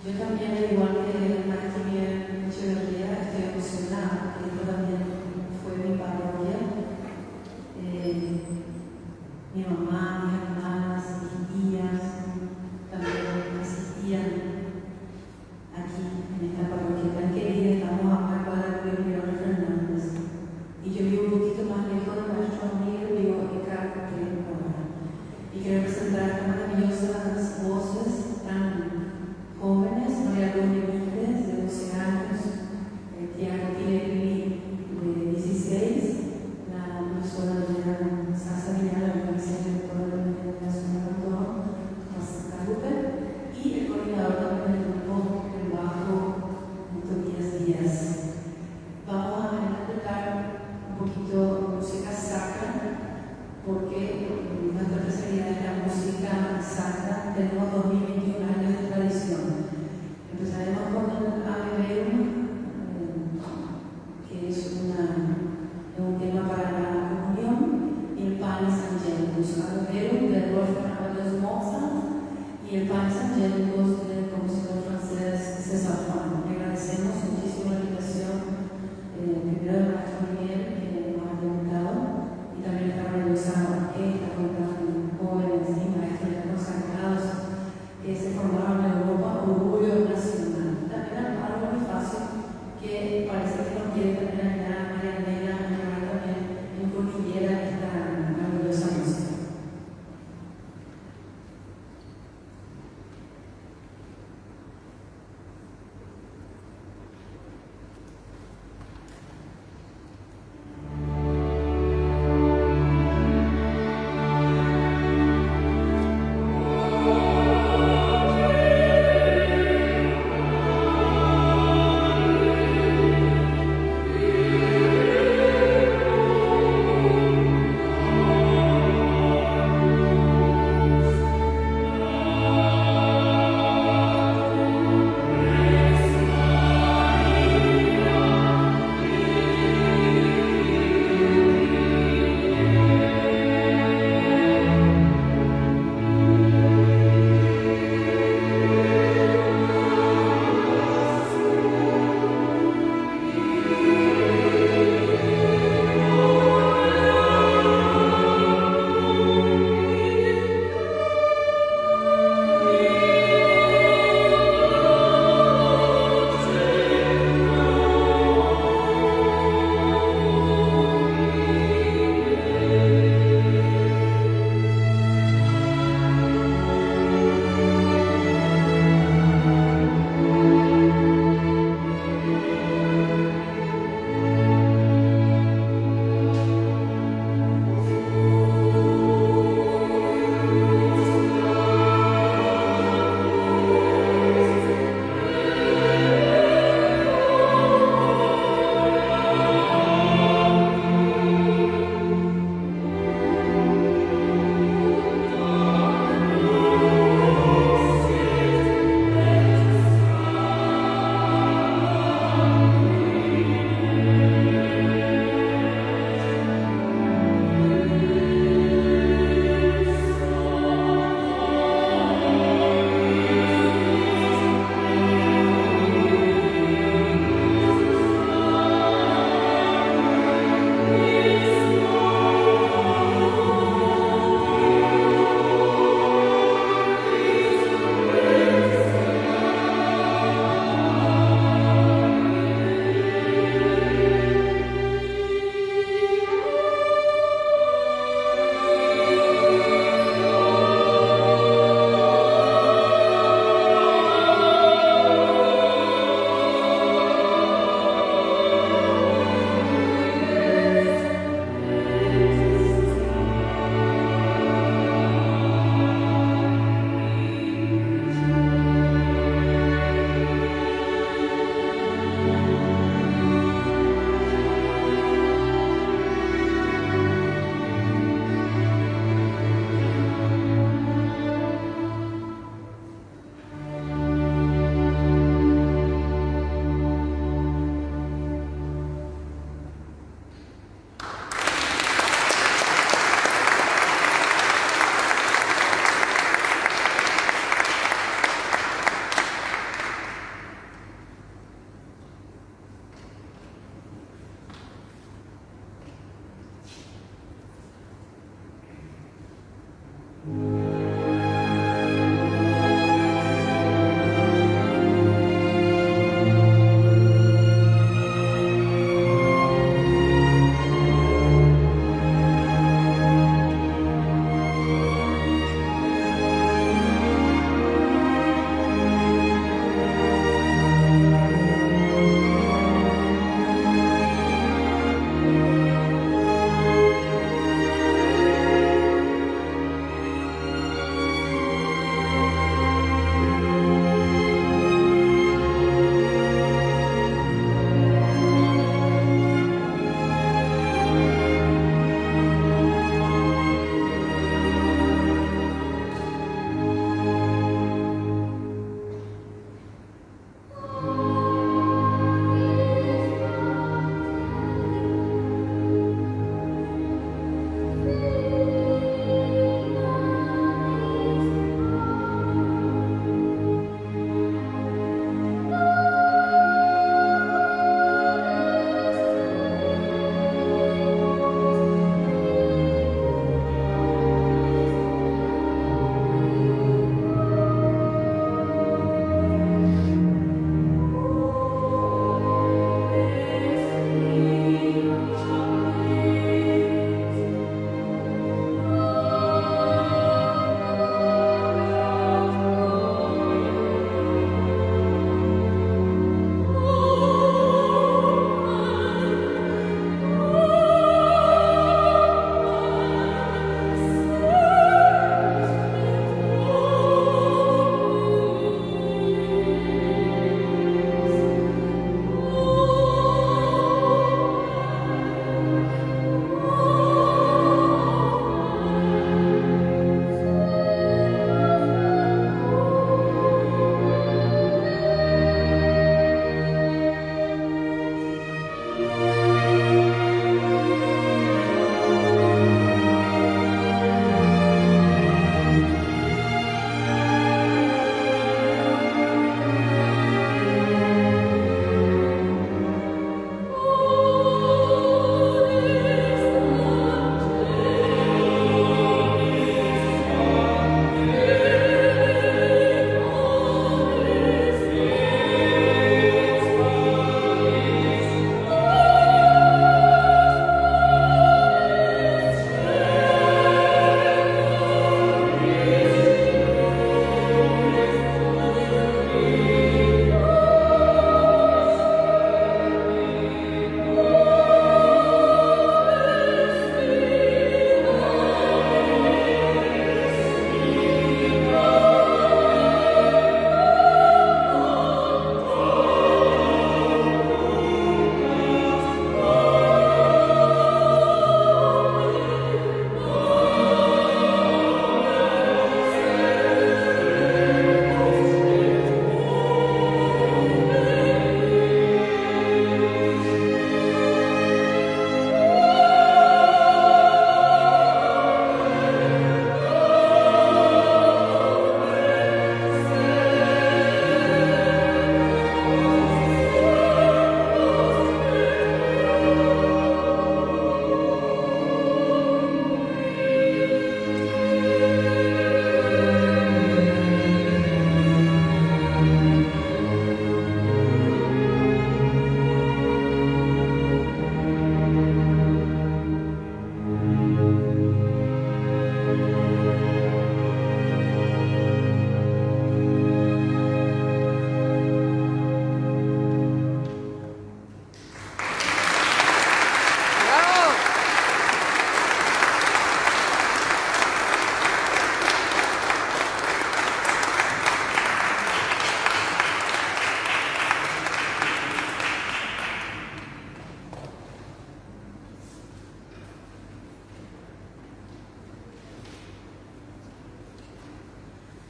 Yo también, al igual que el maestro Miguel Echeverría, estoy emocionada, que esto también fue mi parroquia. Mi mamá, mis hermanas, mis tías también asistían aquí en esta parroquia tan querida. Estamos a cuadra de Miguel Fernández. Y yo vivo un poquito más lejos de nuestro amigo, vivo en Caracas, y quiero presentar estas maravillosas voces tan jóvenes, María Luz Benítez, de 12 años, Tiago Pirelli, de 16, la profesora de Sasa Vidal, la directora de la Nacional Guadalupe, y el coordinador también del grupo del bajo, Tobías Díaz. Vamos a interpretar un poquito música sacra, porque nuestra especialidad es la música sacra. Tenemos 2021 años de tradición. Empezaremos con el Ave Verum, que es un tema para la comunión, y el Panis Angelicus. Ave Verum de Wolfgang Amadeus Mozart y el Panis Angelicus del compositor francés César Franck. Le agradecemos muchísimo la invitación, primero del maestro Miguel, que nos ha preguntado, y también esta maravillosa orquesta con tan jóvenes y maestros ya consagrados que se formaron en Europa, orgullo nacional. Era algo muy fácil que parece que nos quiere tener allá María Elena, llevar también en cordillera esta maravillosa música.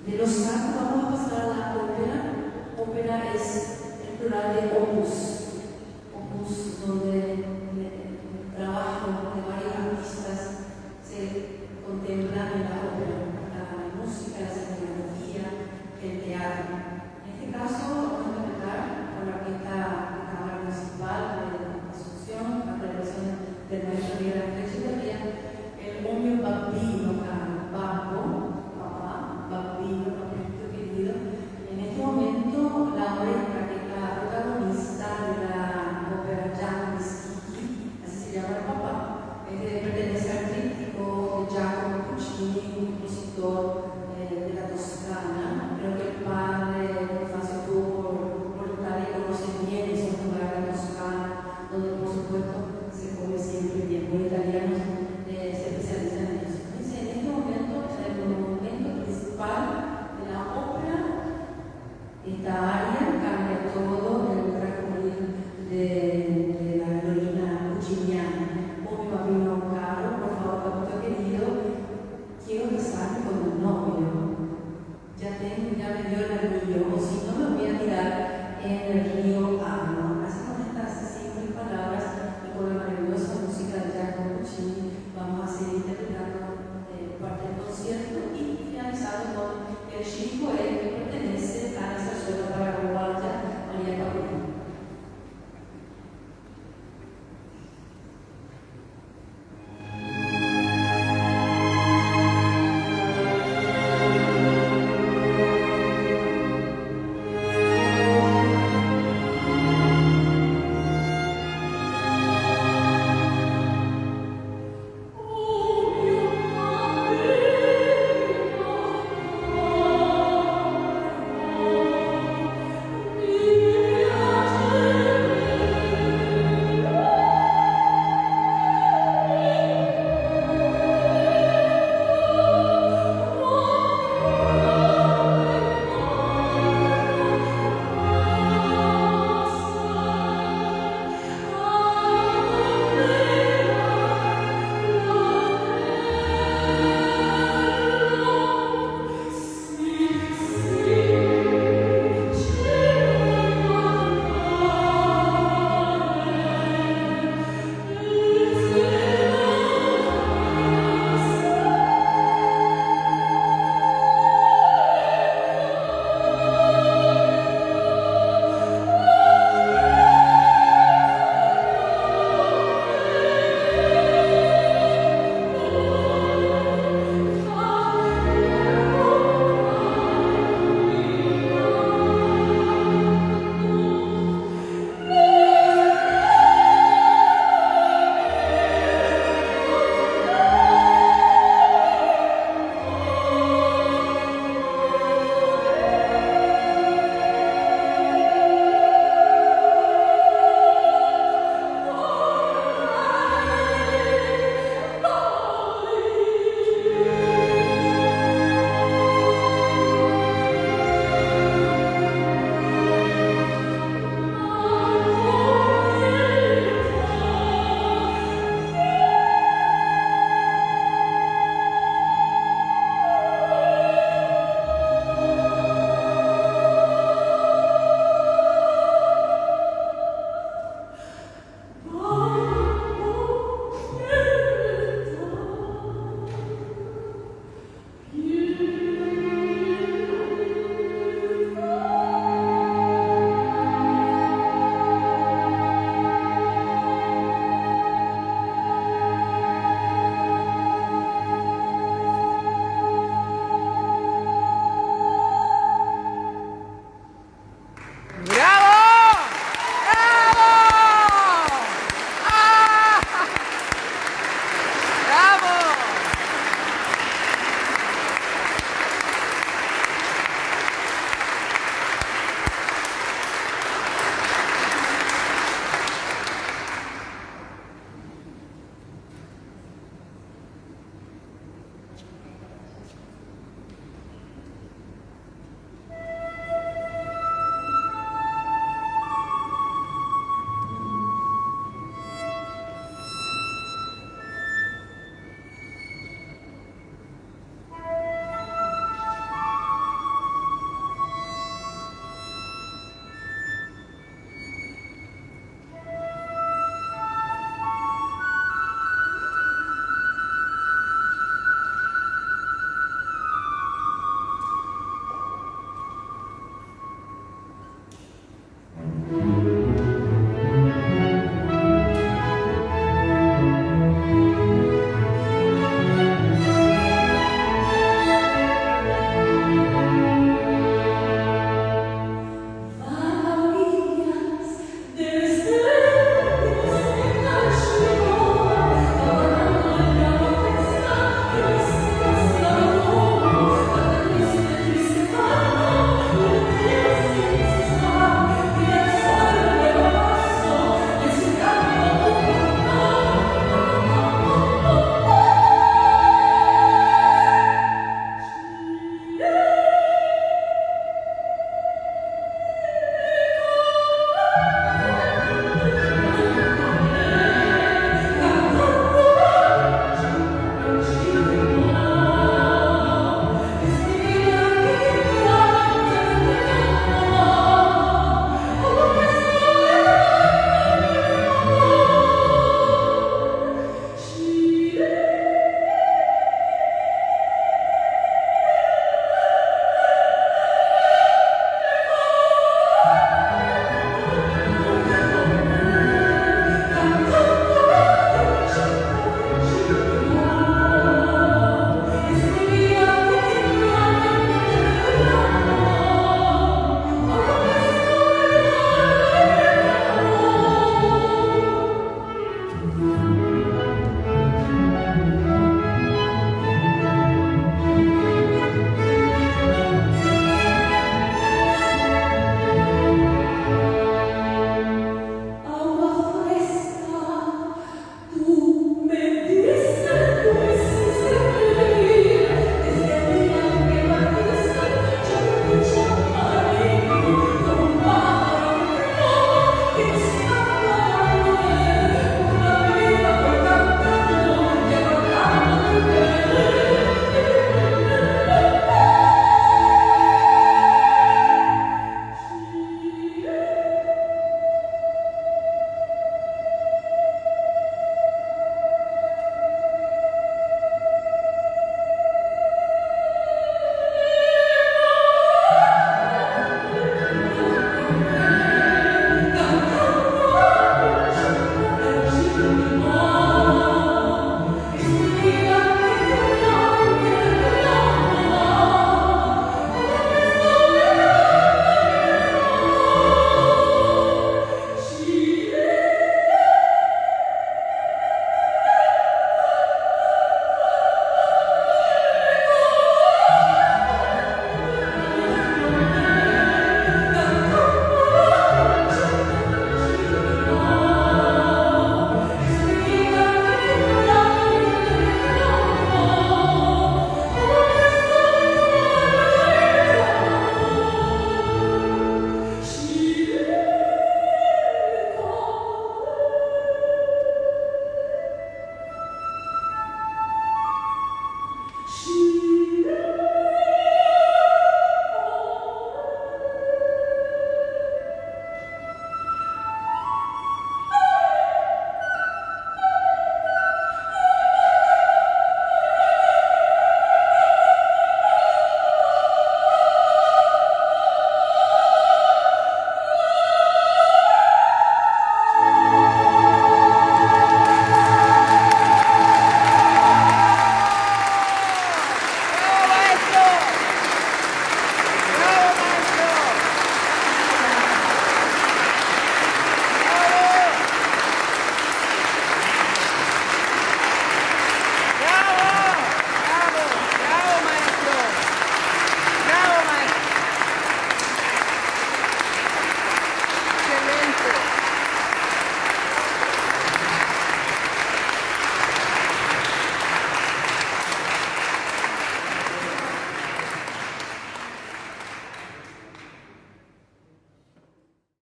De los cantos vamos a pasar a la ópera. Ópera es el plural de opus. Opus, donde el trabajo de varios artistas se contempla en la ópera, la música, la cinematografía, el teatro. En este caso vamos a interpretar con la orquesta de cámara principal de Asunción, la revelación del maestro Miguel Ángel Echeverría, el Omnio Bambino, Bambo, papá, Bambino, papito querido. En este momento la orquesta, que es la protagonista de la ópera Giacomo Schicchi, así se llama el papá, pertenece al tríptico de Giacomo Puccini, un compositor